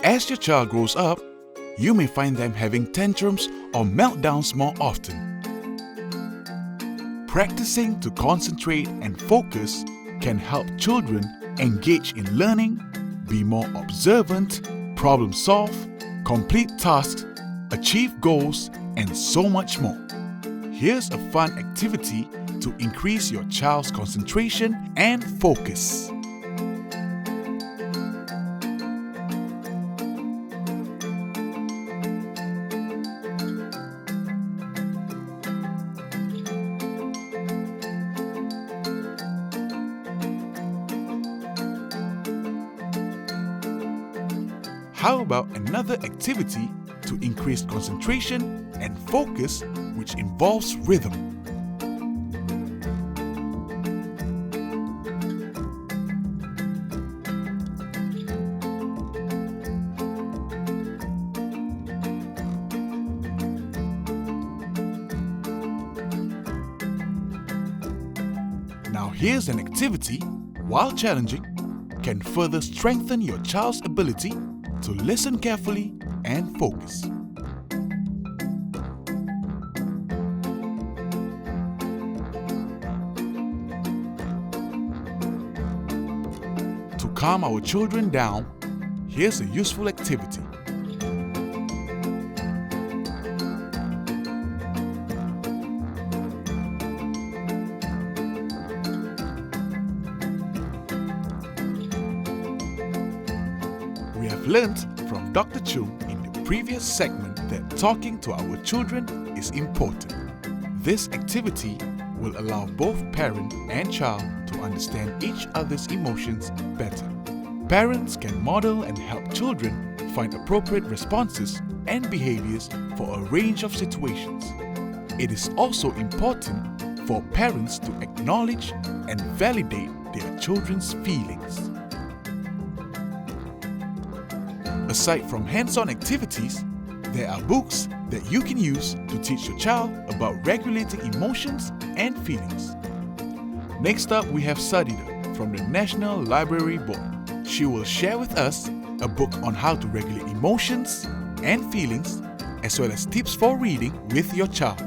As your child grows up, you may find them having tantrums or meltdowns more often. Practicing to concentrate and focus can help children engage in learning, be more observant, problem solve, complete tasks, achieve goals, and so much more. Here's a fun activity to increase your child's concentration and focus. How about another activity to increase concentration and focus, which involves rhythm? Now here's an activity, while challenging, can further strengthen your child's ability to listen carefully and focus. To calm our children down, here's a useful activity. We have learned from Dr. Chung in the previous segment that talking to our children is important. This activity will allow both parent and child to understand each other's emotions better. Parents can model and help children find appropriate responses and behaviors for a range of situations. It is also important for parents to acknowledge and validate their children's feelings. Aside from hands-on activities, there are books that you can use to teach your child about regulating emotions and feelings. Next up, we have Sadida from the National Library Board. She will share with us a book on how to regulate emotions and feelings, as well as tips for reading with your child.